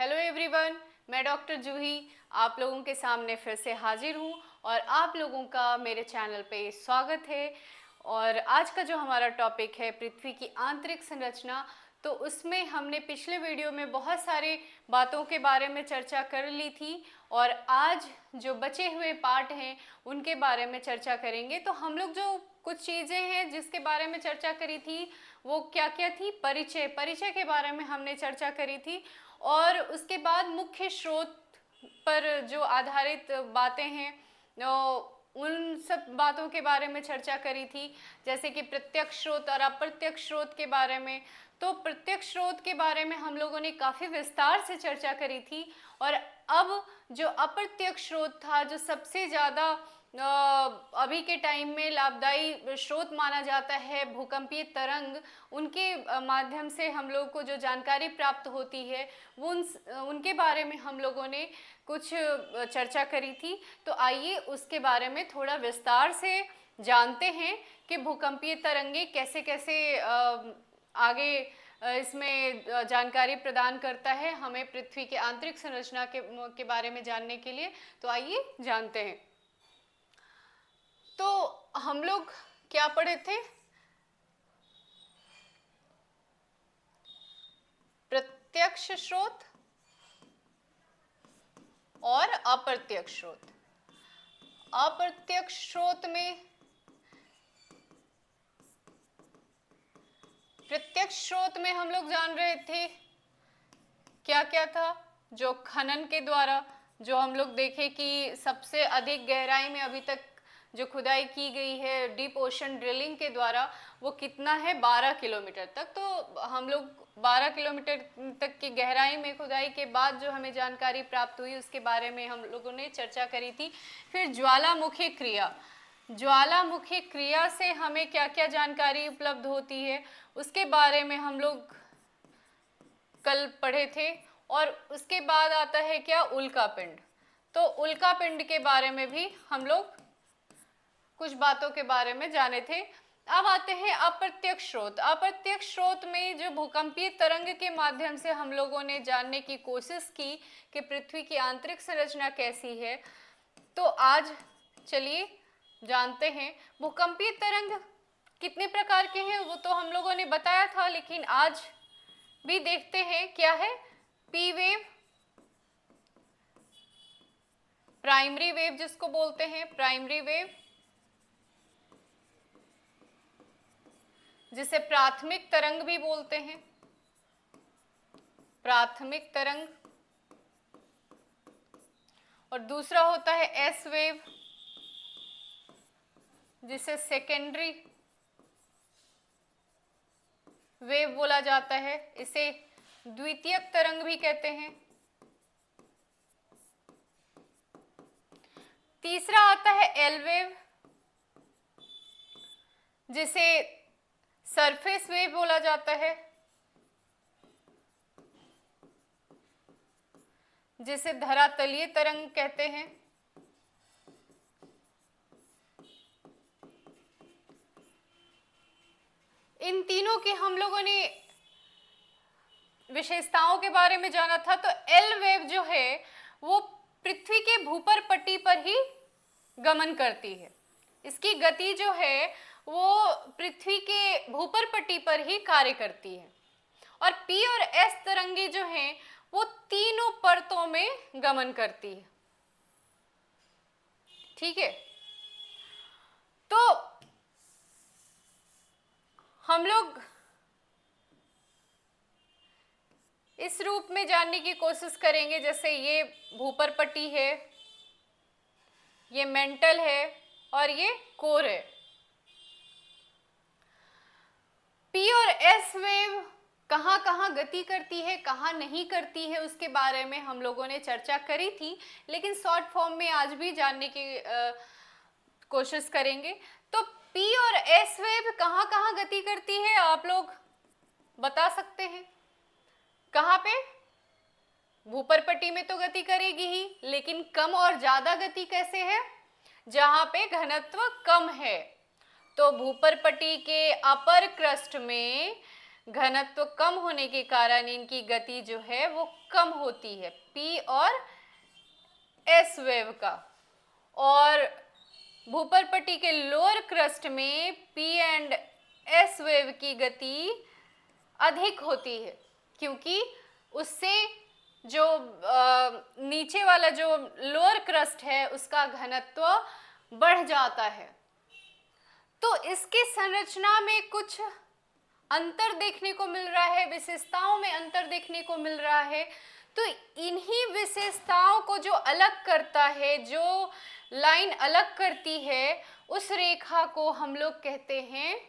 Hello everyone, मैं doctor जूही आप लोगों के सामने फिर से हाजिर हूँ और आप लोगों का मेरे चैनल पे स्वागत है। और आज का जो हमारा टॉपिक है पृथ्वी की आंतरिक संरचना, तो उसमें हमने पिछले वीडियो में बहुत सारे बातों के बारे में चर्चा कर ली थी और आज जो बचे हुए पार्ट हैं उनके बारे में चर्चा करेंगे। तो हम लोग जो कुछ चीज़ें हैं जिसके बारे में चर्चा करी थी वो क्या क्या थी? परिचय के बारे में हमने चर्चा करी थी और उसके बाद मुख्य स्रोत पर जो आधारित बातें हैं उन सब बातों के बारे में चर्चा करी थी, जैसे कि प्रत्यक्ष स्रोत और अप्रत्यक्ष स्रोत के बारे में। तो प्रत्यक्ष स्रोत के बारे में हम लोगों ने काफ़ी विस्तार से चर्चा करी थी और अब जो अप्रत्यक्ष स्रोत था, जो सबसे ज़्यादा अभी के टाइम में लाभदायी स्रोत माना जाता है, भूकंपीय तरंग, उनके माध्यम से हम लोग को जो जानकारी प्राप्त होती है वो उनके बारे में हम लोगों ने कुछ चर्चा करी थी। तो आइए उसके बारे में थोड़ा विस्तार से जानते हैं कि भूकंपीय तरंगे कैसे कैसे आगे इसमें जानकारी प्रदान करता है हमें पृथ्वी के आंतरिक संरचना के बारे में जानने के लिए। तो आइए जानते हैं। तो हम लोग क्या पढ़े थे? प्रत्यक्ष स्रोत और अप्रत्यक्ष स्रोत। अप्रत्यक्ष स्रोत में प्रत्यक्ष स्रोत में हम लोग जान रहे थे क्या क्या था। जो खनन के द्वारा जो हम लोग देखे कि सबसे अधिक गहराई में अभी तक जो खुदाई की गई है डीप ओशन ड्रिलिंग के द्वारा, वो कितना है? 12 किलोमीटर तक। तो हम लोग 12 किलोमीटर तक की गहराई में खुदाई के बाद जो हमें जानकारी प्राप्त हुई उसके बारे में हम लोगों ने चर्चा करी थी। फिर ज्वालामुखी क्रिया, ज्वालामुखी क्रिया से हमें क्या क्या जानकारी उपलब्ध होती है उसके बारे में हम लोग कल पढ़े थे। और उसके बाद आता है क्या? उल्का पिंड। तो उल्का पिंड के बारे में भी हम लोग कुछ बातों के बारे में जाने थे। अब आते हैं अप्रत्यक्ष स्रोत। अप्रत्यक्ष स्रोत में जो भूकंपीय तरंग के माध्यम से हम लोगों ने जानने की कोशिश की कि पृथ्वी की आंतरिक संरचना कैसी है। तो आज चलिए जानते हैं भूकंपीय तरंग कितने प्रकार के हैं। वो तो हम लोगों ने बताया था, लेकिन आज भी देखते हैं क्या है। पी वेव, प्राइमरी वेव जिसको बोलते हैं, प्राइमरी वेव जिसे प्राथमिक तरंग भी बोलते हैं, प्राथमिक तरंग। और दूसरा होता है एस वेव जिसे सेकेंडरी वेव बोला जाता है, इसे द्वितीयक तरंग भी कहते हैं। तीसरा आता है एल वेव जिसे सरफेस वेव बोला जाता है, जिसे धरातलीय तरंग कहते हैं। इन तीनों की हम लोगों ने विशेषताओं के बारे में जाना था। तो एल वेव जो है वो पृथ्वी के भूपर पट्टी पर ही गमन करती है। इसकी गति जो है वो पृथ्वी के भूपर पट्टी पर ही कार्य करती है। और पी और एस तरंगे जो हैं वो तीनों परतों में गमन करती है। ठीक है, तो हम लोग इस रूप में जानने की कोशिश करेंगे, जैसे ये भूपर पट्टी है, ये मेंटल है और ये कोर है। पी और एस वेव कहाँ कहाँ गति करती है, कहाँ नहीं करती है, उसके बारे में हम लोगों ने चर्चा करी थी, लेकिन शॉर्ट फॉर्म में आज भी जानने की कोशिश करेंगे। तो पी और एस वेव कहाँ कहाँ गति करती है, आप लोग बता सकते हैं? कहाँ पे? भूपर पट्टी में तो गति करेगी ही, लेकिन कम और ज्यादा गति कैसे है? जहां पे घनत्व कम है। तो भूपर पट्टी के अपर क्रस्ट में घनत्व कम होने के कारण इनकी गति जो है वो कम होती है, पी और एस वेव का। और भूपर्पटी के लोअर क्रस्ट में पी एंड एस वेव की गति अधिक होती है, क्योंकि उससे जो नीचे वाला जो लोअर क्रस्ट है उसका घनत्व बढ़ जाता है। तो इसकी संरचना में कुछ अंतर देखने को मिल रहा है, विशेषताओं में अंतर देखने को मिल रहा है। तो इन्हीं विशेषताओं को जो अलग करता है, जो लाइन अलग करती है, उस रेखा को हम लोग कहते हैं,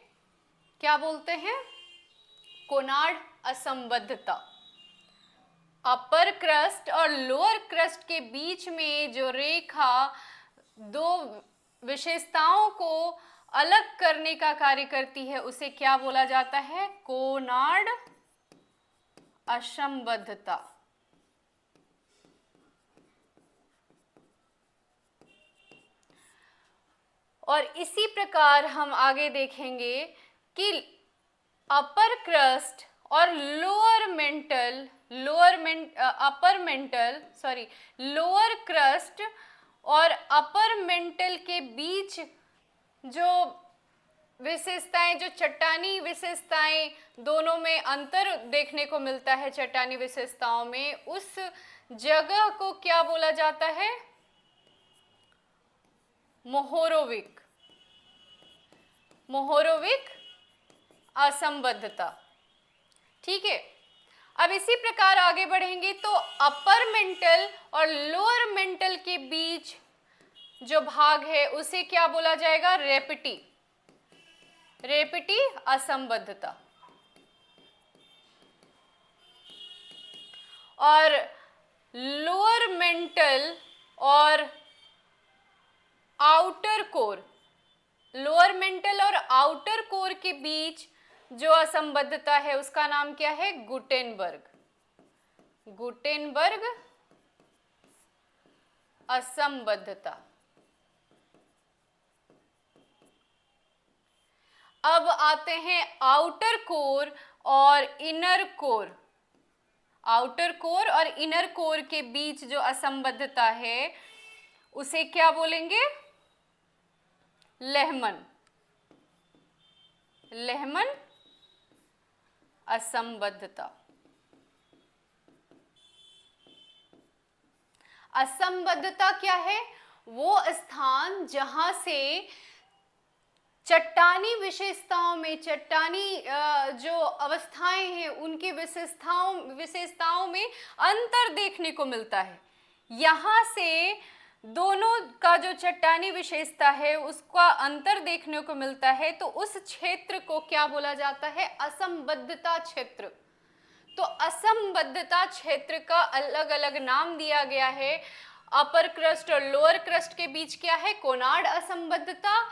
क्या बोलते हैं? कोनार्ड असंबद्धता। अपर क्रस्ट और लोअर क्रस्ट के बीच में जो रेखा दो विशेषताओं को अलग करने का कार्य करती है, उसे क्या बोला जाता है? कोनार्ड असंबद्धता। और इसी प्रकार हम आगे देखेंगे कि अपर क्रस्ट और लोअर क्रस्ट और अपर मेंटल के बीच जो विशेषताएं, जो चट्टानी विशेषताएं, दोनों में अंतर देखने को मिलता है चट्टानी विशेषताओं में, उस जगह को क्या बोला जाता है? मोहोरोविक असंबद्धता। ठीक है, अब इसी प्रकार आगे बढ़ेंगे तो अपर मेंटल और लोअर मेंटल के बीच जो भाग है उसे क्या बोला जाएगा? रेपिटी असंबद्धता। और लोअर मेंटल और आउटर कोर के बीच जो असंबद्धता है उसका नाम क्या है? गुटेनबर्ग असंबद्धता। अब आते हैं आउटर कोर और इनर कोर। आउटर कोर और इनर कोर के बीच जो असंबद्धता है उसे क्या बोलेंगे? लेहमन असंबद्धता। असंबद्धता क्या है? वो स्थान जहां से चट्टानी विशेषताओं में, चट्टानी जो अवस्थाएं हैं उनकी विशेषताओं में अंतर देखने को मिलता है। यहाँ से दोनों का जो चट्टानी विशेषता है उसका अंतर देखने को मिलता है, तो उस क्षेत्र को क्या बोला जाता है? असंबद्धता क्षेत्र। तो असंबद्धता क्षेत्र का अलग अलग नाम दिया गया है। अपर क्रस्ट और लोअर क्रस्ट के बीच क्या है? कोनार्ड असंबद्धता।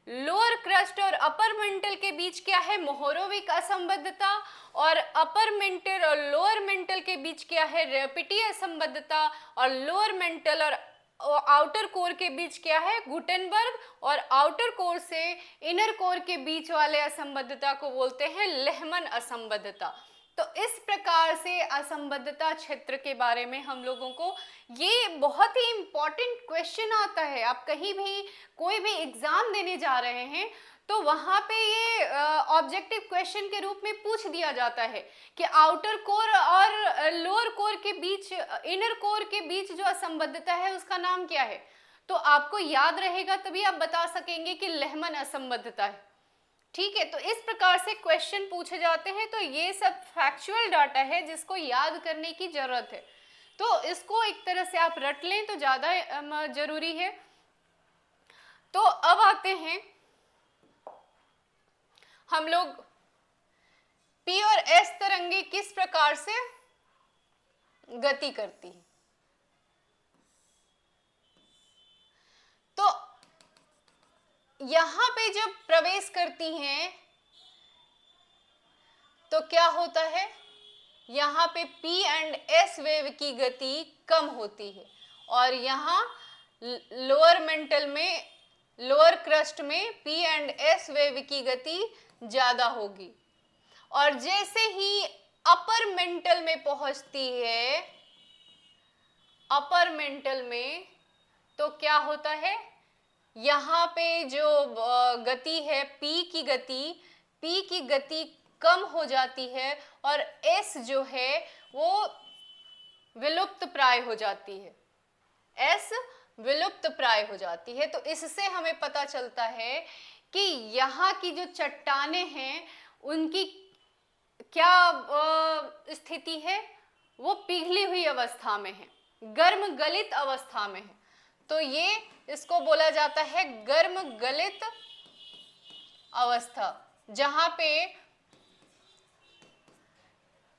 लोअर क्रस्ट और अपर मेंटल के बीच क्या है? मोहोरोविक असंबद्धता। और अपर मेंटल और लोअर मेंटल के बीच क्या है? रेपिटी असंबद्धता। और लोअर मेंटल और आउटर कोर के बीच क्या है? गुटेनबर्ग। और आउटर कोर से इनर कोर के बीच वाले असंबद्धता को बोलते हैं लेहमन असंबद्धता। तो इस प्रकार से असंबद्धता क्षेत्र के बारे में हम लोगों को, ये बहुत ही इंपॉर्टेंट क्वेश्चन आता है। आप कहीं भी कोई भी एग्जाम देने जा रहे हैं तो वहाँ पे ये ऑब्जेक्टिव क्वेश्चन के रूप में पूछ दिया जाता है कि आउटर कोर और लोअर कोर के बीच, इनर कोर के बीच जो असंबद्धता है उसका नाम क्या है। तो आपको याद रहेगा, तभी आप बता सकेंगे कि लेहमन असंबद्धता है। ठीक है, तो इस प्रकार से क्वेश्चन पूछे जाते हैं। तो ये सब फैक्चुअल डाटा है जिसको याद करने की जरूरत है, तो इसको एक तरह से आप रट लें तो ज़्यादा जरूरी है। तो अब आते हैं हम लोग, पी और एस तरंगे किस प्रकार से गति करती है। तो यहां पे जब प्रवेश करती हैं तो क्या होता है? यहाँ पे P एंड S वेव की गति कम होती है और यहाँ लोअर मेंटल में, लोअर क्रस्ट में P एंड S वेव की गति ज़्यादा होगी। और जैसे ही अपर मेंटल में पहुंचती है, अपर मेंटल में, तो क्या होता है, यहाँ पे जो गति है पी की गति कम हो जाती है और एस जो है वो विलुप्त प्राय हो जाती है, एस विलुप्त प्राय हो जाती है। तो इससे हमें पता चलता है कि यहाँ की जो चट्टानें हैं उनकी क्या स्थिति है, वो पिघली हुई अवस्था में है, गर्म गलित अवस्था में है। तो ये इसको बोला जाता है गर्म गलित अवस्था, जहां पे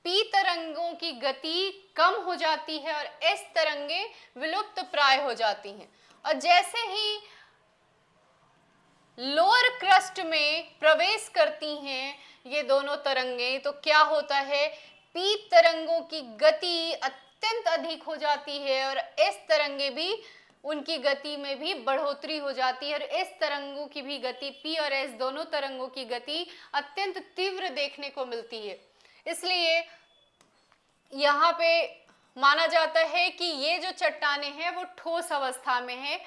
पी तरंगों की गति कम हो जाती है और एस तरंगे विलुप्त प्राय हो जाती हैं। और जैसे ही लोअर क्रस्ट में प्रवेश करती हैं ये दोनों तरंगें, तो क्या होता है, पी तरंगों की गति अत्यंत अधिक हो जाती है और एस तरंगे भी, उनकी गति में भी बढ़ोतरी हो जाती है और एस तरंगों की भी गति, पी और एस दोनों तरंगों की गति अत्यंत तीव्र देखने को मिलती है। इसलिए यहाँ पे माना जाता है कि ये जो चट्टानें हैं वो ठोस अवस्था में है,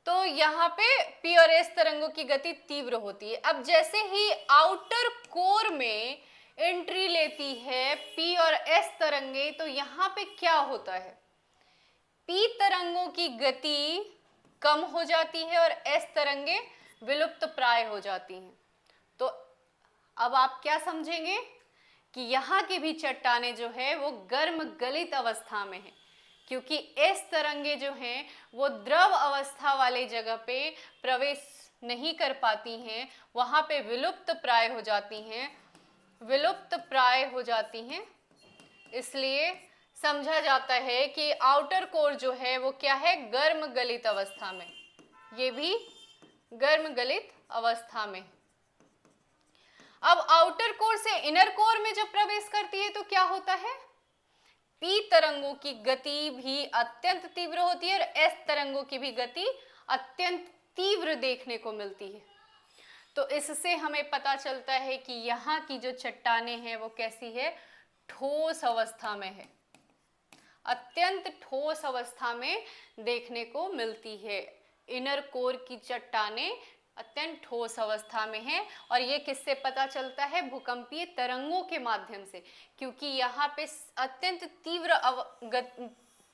तो यहाँ पे पी और एस तरंगों की गति तीव्र होती है। अब जैसे ही आउटर कोर में एंट्री लेती है पी और एस तरंगे, तो यहाँ पे क्या होता है, पी तरंगों की गति कम हो जाती है और एस तरंगे विलुप्त प्राय हो जाती हैं। तो अब आप क्या समझेंगे कि यहाँ की भी चट्टानें जो है वो गर्म गलित अवस्था में है, क्योंकि एस तरंगे जो हैं वो द्रव अवस्था वाले जगह पे प्रवेश नहीं कर पाती हैं, वहाँ पे विलुप्त प्राय हो जाती हैं, विलुप्त प्राय हो जाती हैं। इसलिए समझा जाता है कि आउटर कोर जो है वो क्या है, गर्म गलित अवस्था में, ये भी गर्म गलित अवस्था में। अब आउटर कोर से इनर कोर में जब प्रवेश करती है तो क्या होता है, पी तरंगों की गति भी अत्यंत तीव्र होती है और एस तरंगों की भी गति अत्यंत तीव्र देखने को मिलती है। तो इससे हमें पता चलता है कि यहाँ की जो चट्टानें हैं वो कैसी है, ठोस अवस्था में है, अत्यंत ठोस अवस्था में देखने को मिलती है। इनर कोर की चट्टानें अत्यंत ठोस अवस्था में है। और ये किससे पता चलता है, भूकंपीय तरंगों के माध्यम से, क्योंकि यहाँ पे अत्यंत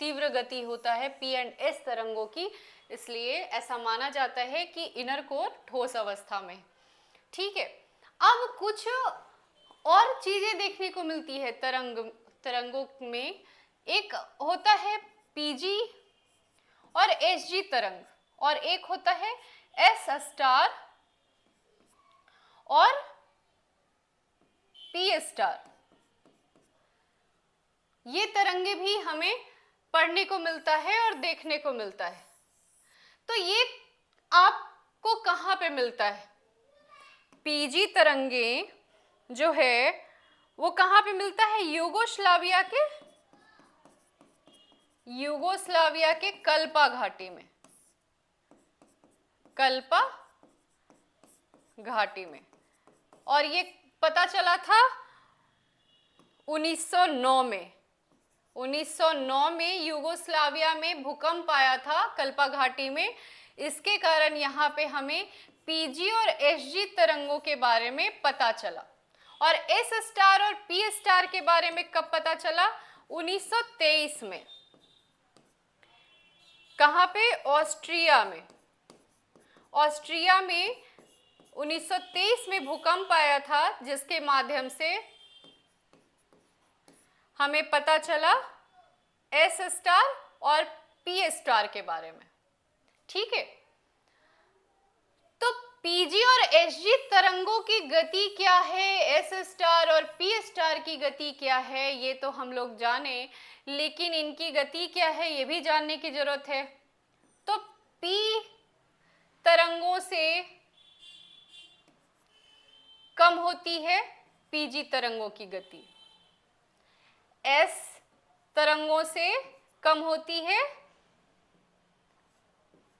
तीव्र गति होता है पी एंड एस तरंगों की, इसलिए ऐसा माना जाता है कि इनर कोर ठोस अवस्था में। ठीक है, अब कुछ और चीजें देखने को मिलती है तरंगों में। एक होता है पीजी और एसजी तरंग, और एक होता है एस स्टार और पी स्टार। ये तरंगे भी हमें पढ़ने को मिलता है और देखने को मिलता है। तो ये आपको कहाँ पे मिलता है, पीजी तरंगे जो है वो कहाँ पे मिलता है, यूगोस्लाविया के कल्पा घाटी में, कल्पा घाटी में। और ये पता चला था 1909 में, 1909 में यूगोस्लाविया में भूकंप आया था कल्पा घाटी में। इसके कारण यहाँ पे हमें पीजी और एसजी तरंगों के बारे में पता चला। और एस स्टार और पी स्टार के बारे में कब पता चला, 1923 में। कहाँ पे, ऑस्ट्रिया में। ऑस्ट्रिया में 1923 में भूकंप आया था, जिसके माध्यम से हमें पता चला एस स्टार और पी स्टार के बारे में। ठीक है, तो पीजी और एसजी तरंगों की गति क्या है, एस स्टार और पी स्टार की गति क्या है, ये तो हम लोग जाने, लेकिन इनकी गति क्या है ये भी जानने की जरूरत है। तो पी तरंगों से कम होती है पीजी तरंगों की गति, एस तरंगों से कम होती है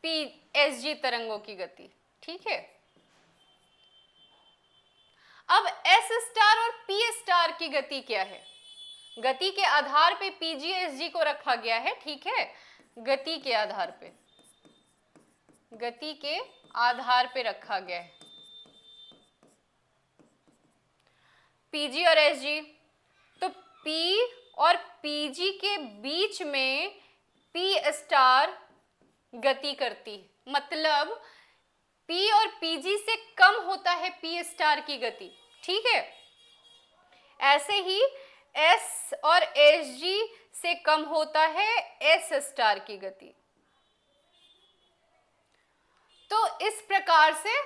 एसजी तरंगों की गति। ठीक है, अब एस स्टार और पी स्टार की गति क्या है? गति के आधार पे पीजी एस जी को रखा गया है, ठीक है, गति के आधार पे, गति के आधार पे रखा गया है पीजी और एसजी। तो पी और पीजी के बीच में पी स्टार गति करती है, मतलब पी और पीजी से कम होता है पी स्टार की गति, ठीक है। ऐसे ही एस और एसजी से कम होता है एस स्टार की गति। तो इस प्रकार से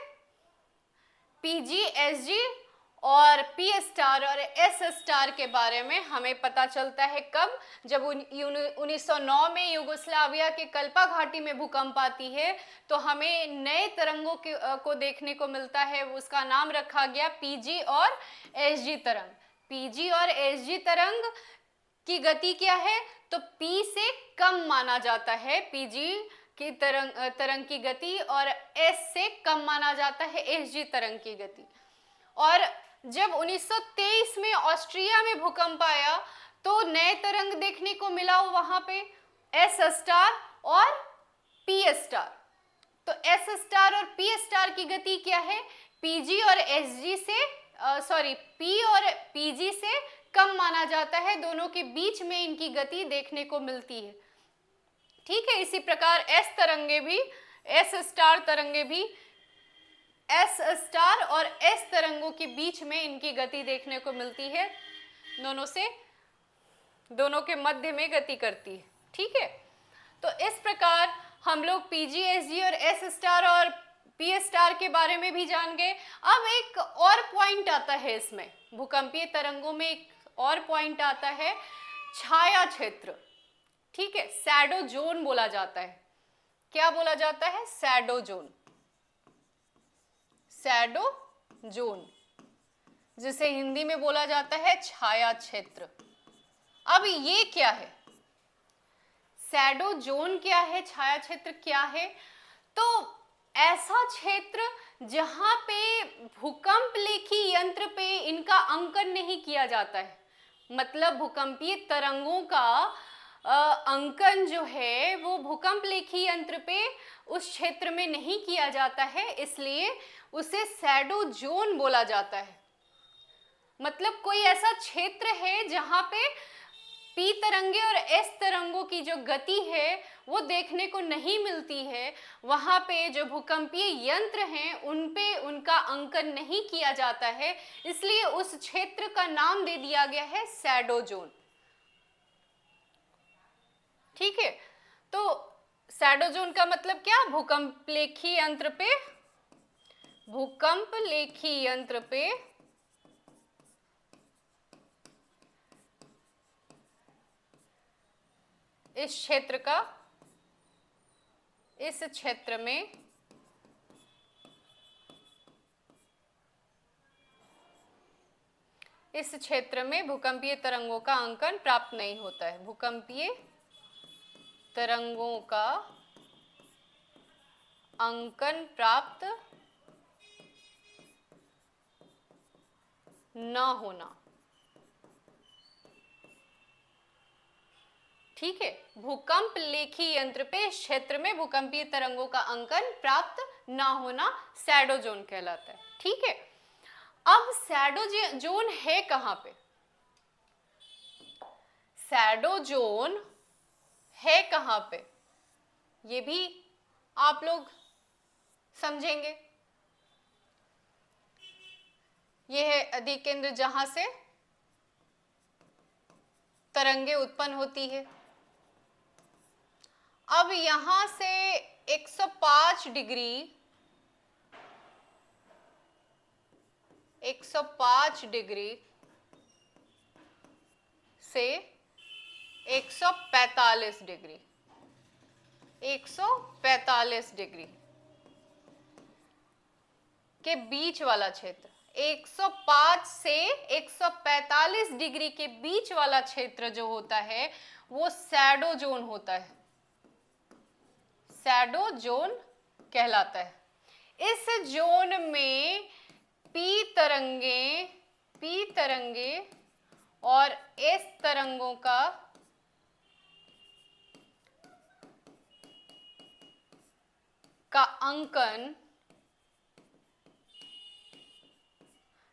पीजी, एसजी और पी स्टार और एस स्टार के बारे में हमें पता चलता है कब? जब 1909 में युगोस्लाविया के कल्पा घाटी में भूकंप आती है, तो हमें नए तरंगों को देखने को मिलता है। उसका नाम रखा गया पीजी और एसजी तरंग। पीजी और एसजी तरंग की गति क्या है? तो पी से कम माना जाता है पीजी की तरंग की गति, और एस से कम माना जाता है एसजी तरंग की गति। और जब 1923 में ऑस्ट्रिया में भूकंप आया, तो नए तरंग देखने को मिला वहां पे एस स्टार और पी स्टार। तो एस स्टार और पी स्टार की गति क्या है? पीजी और एसजी से पी और पीजी से कम माना जाता है, दोनों के बीच में इनकी गति देखने को मिलती है, ठीक है। इसी प्रकार एस स्टार तरंगे भी एस स्टार और एस तरंगों के बीच में इनकी गति देखने को मिलती है, दोनों के मध्य में गति करती है, ठीक है। तो इस प्रकार हम लोग पीजी, एसजी और एस स्टार और पी स्टार के बारे में भी जान गए। अब एक और पॉइंट आता है इसमें, भूकंपीय तरंगों में एक और पॉइंट आता है, छाया क्षेत्र, ठीक है, शैडो जोन बोला जाता है। क्या बोला जाता है? शैडो जोन, शैडो जोन, जिसे हिंदी में बोला जाता है छाया क्षेत्र। अब ये क्या है? शैडो जोन क्या है, छाया क्षेत्र क्या है? तो ऐसा क्षेत्र जहां पे भूकंप लेखी यंत्र पे इनका अंकन नहीं किया जाता है, मतलब भूकंपीय तरंगों का अंकन जो है वो भूकंप लेखी यंत्र पे उस क्षेत्र में नहीं किया जाता है, इसलिए उसे शैडो जोन बोला जाता है। मतलब कोई ऐसा क्षेत्र है जहां पे पी तरंगे और एस तरंगों की जो गति है वो देखने को नहीं मिलती है, वहां पे जो भूकंपीय यंत्र हैं उन पे उनका अंकन नहीं किया जाता है, इसलिए उस क्षेत्र का नाम दे दिया गया है शैडो जोन, ठीक है। तो शैडो जोन का मतलब क्या? भूकंप लेखी यंत्र पे इस क्षेत्र में भूकंपीय तरंगों का अंकन प्राप्त नहीं होता है। भूकंपीय तरंगों का अंकन प्राप्त न होना, ठीक है। भूकंप लेखी यंत्र पे इस क्षेत्र में भूकंपीय तरंगों का अंकन प्राप्त ना होना शैडो जोन कहलाता है, ठीक है। अब शैडो जोन है कहां पे? शैडो जोन है कहां पे, ये भी आप लोग समझेंगे। ये है अधिकेंद्र जहां से तरंगे उत्पन्न होती है। अब यहां से 105 डिग्री से 145 डिग्री के बीच वाला क्षेत्र, 105 से 145 डिग्री के बीच वाला क्षेत्र जो होता है वो शैडो जोन होता है, शैडो जोन कहलाता है। इस जोन में पी तरंगे और एस तरंगों का अंकन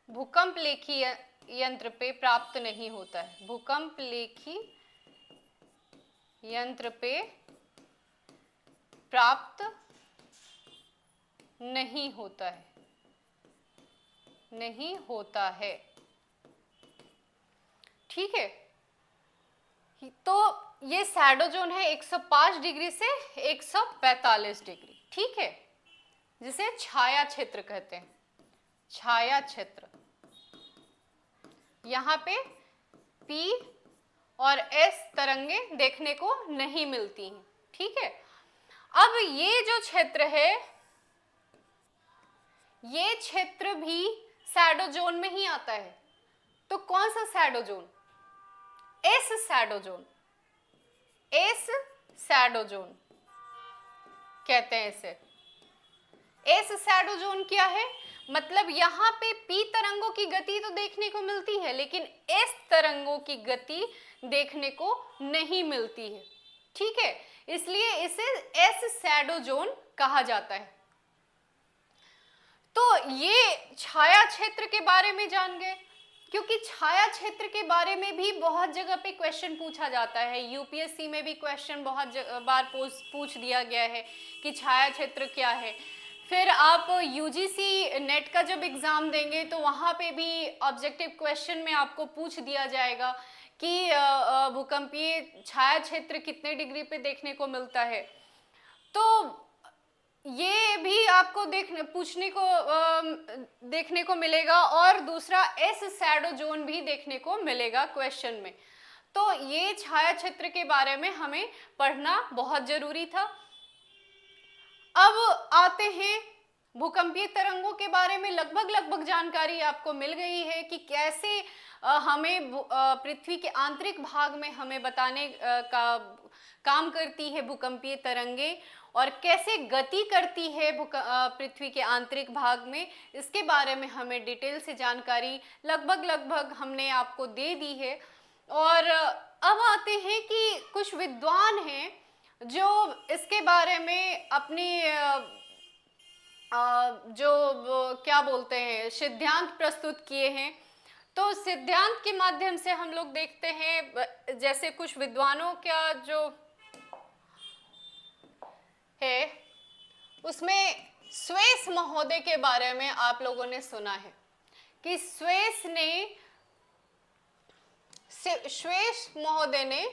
भूकंप लेखी यंत्र पे प्राप्त नहीं होता है। भूकंप लेखी यंत्र पे प्राप्त नहीं होता है, नहीं होता है। ठीक है, तो ये शैडो जोन है 105 डिग्री से 145 डिग्री। ठीक है, जिसे छाया क्षेत्र कहते हैं, छाया क्षेत्र। यहाँ पे P और S तरंगे देखने को नहीं मिलती हैं। ठीक है, अब ये जो क्षेत्र है, ये क्षेत्र भी शैडो जोन में ही आता है। तो कौन सा shadow zone? S shadow zone, S shadow zone कहते हैं इसे। एस शैडो जोन क्या है? मतलब यहाँ पे पी तरंगों की गति तो देखने को मिलती है, लेकिन एस तरंगों की गति देखने को नहीं मिलती है। ठीक है, इसलिए इसे एस शैडो जोन कहा जाता है। तो ये छाया क्षेत्र के बारे में जान गए, क्योंकि छाया क्षेत्र के बारे में भी बहुत जगह पे क्वेश्चन पूछा जाता है। यूपीएससी में भी क्वेश्चन बहुत बार पूछ दिया गया है कि छाया क्षेत्र क्या है। फिर आप यूजीसी नेट का जब एग्ज़ाम देंगे तो वहाँ पे भी ऑब्जेक्टिव क्वेश्चन में आपको पूछ दिया जाएगा कि भूकंपीय छाया क्षेत्र कितने डिग्री पे देखने को मिलता है। तो ये भी आपको देखने को मिलेगा, और दूसरा एस शैडो जोन भी देखने को मिलेगा क्वेश्चन में। तो ये छाया क्षेत्र के बारे में हमें पढ़ना बहुत जरूरी था। अब आते हैं भूकंपीय तरंगों के बारे में। लगभग जानकारी आपको मिल गई है कि कैसे हमें पृथ्वी के आंतरिक भाग में हमें बताने का काम करती है भूकंपीय तरंगे, और कैसे गति करती है पृथ्वी के आंतरिक भाग में। इसके बारे में हमें डिटेल से जानकारी लगभग हमने आपको दे दी है। और अब आते हैं कि कुछ विद्वान हैं जो इसके बारे में अपनी क्या बोलते हैं, सिद्धांत प्रस्तुत किए हैं। तो सिद्धांत के माध्यम से हम लोग देखते हैं, जैसे कुछ विद्वानों का जो है, उसमें स्वेस महोदय के बारे में आप लोगों ने सुना है कि स्वेस महोदय ने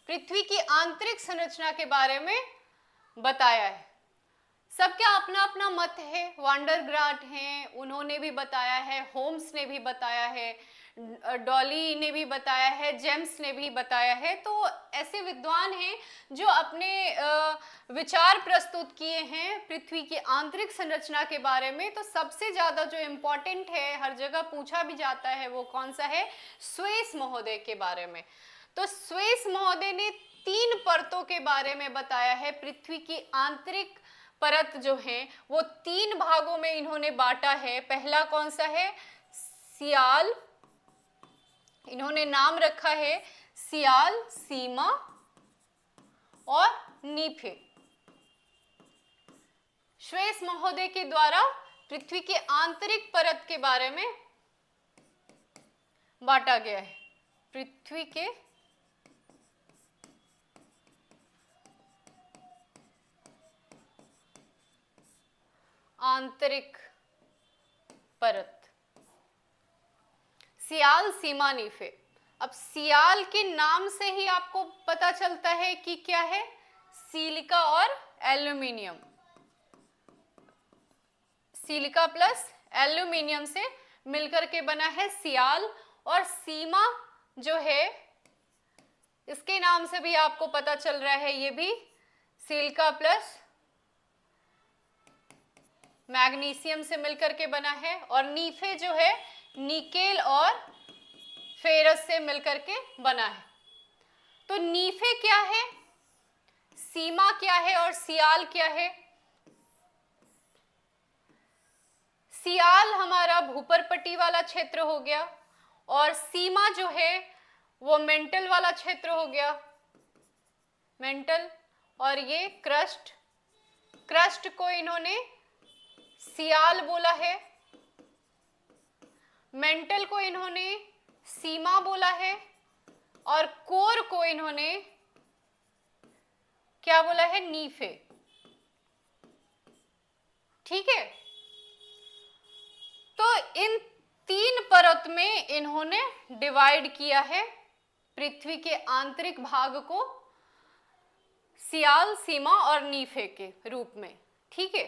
पृथ्वी की आंतरिक संरचना के बारे में बताया है। सबका अपना अपना मत है। वांडरग्राट हैं, उन्होंने भी बताया है, होम्स ने भी बताया है, डॉली ने भी बताया है, जेम्स ने भी बताया है। तो ऐसे विद्वान हैं जो अपने विचार प्रस्तुत किए हैं पृथ्वी की आंतरिक संरचना के बारे में। तो सबसे ज़्यादा जो इम्पोर्टेंट है, हर जगह पूछा भी जाता है, वो कौन सा है? स्वेस महोदय के बारे में। तो स्वेस महोदय ने 3 परतों के बारे में बताया है। पृथ्वी की आंतरिक परत जो है वो 3 भागों में इन्होंने बांटा है। पहला कौन सा है? सियाल, इन्होंने नाम रखा है सियाल, सीमा और नीफे। स्वेस महोदय के द्वारा पृथ्वी के आंतरिक परत के बारे में बांटा गया है। पृथ्वी के आंतरिक परत, सियाल, सीमा, नीफे। अब सियाल के नाम से ही आपको पता चलता है कि क्या है? सिलिका और एल्यूमिनियम, सिलिका प्लस एल्यूमिनियम से मिलकर के बना है सियाल। और सीमा जो है, इसके नाम से भी आपको पता चल रहा है, ये भी सिलिका प्लस मैग्नीशियम से मिलकर के बना है। और नीफे जो है निकेल और फेरस से मिलकर के बना है। तो नीफे क्या है, सीमा क्या है और सियाल क्या है? सियाल हमारा भूपरपट्टी वाला क्षेत्र हो गया और सीमा जो है वो मेंटल वाला क्षेत्र हो गया, मेंटल। और ये क्रस्ट, क्रस्ट को इन्होंने सियाल बोला है, मेंटल को इन्होंने सीमा बोला है और कोर को इन्होंने क्या बोला है, नीफे। ठीक है, तो इन 3 परत में इन्होंने डिवाइड किया है पृथ्वी के आंतरिक भाग को सियाल, सीमा और नीफे के रूप में। ठीक है,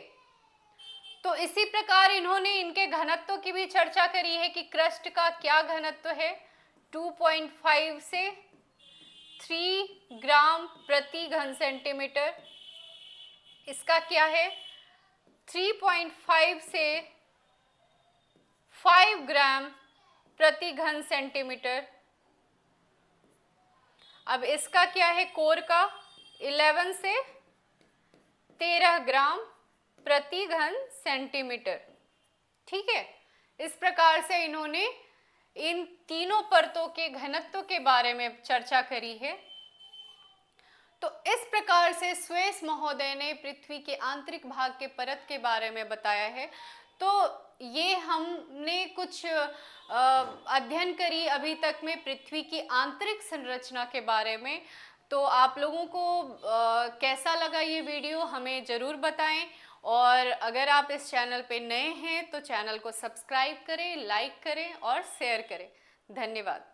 तो इसी प्रकार इन्होंने इनके घनत्व की भी चर्चा करी है कि क्रस्ट का क्या घनत्व है, 2.5 से 3 ग्राम प्रति घन सेंटीमीटर। इसका क्या है, 3.5 से 5 ग्राम प्रति घन सेंटीमीटर। अब इसका क्या है, कोर का 11 से 13 ग्राम प्रति घन सेंटीमीटर। ठीक है, इस प्रकार से इन्होंने इन तीनों परतों के घनत्व के बारे में चर्चा करी है। तो इस प्रकार से स्वेस महोदय ने पृथ्वी के आंतरिक भाग के परत के बारे में बताया है। तो ये हमने कुछ अध्ययन करी अभी तक में पृथ्वी की आंतरिक संरचना के बारे में। तो आप लोगों को कैसा लगा ये वीडियो हमें ज़रूर बताएं, और अगर आप इस चैनल पे नए हैं तो चैनल को सब्सक्राइब करें, लाइक करें और शेयर करें। धन्यवाद।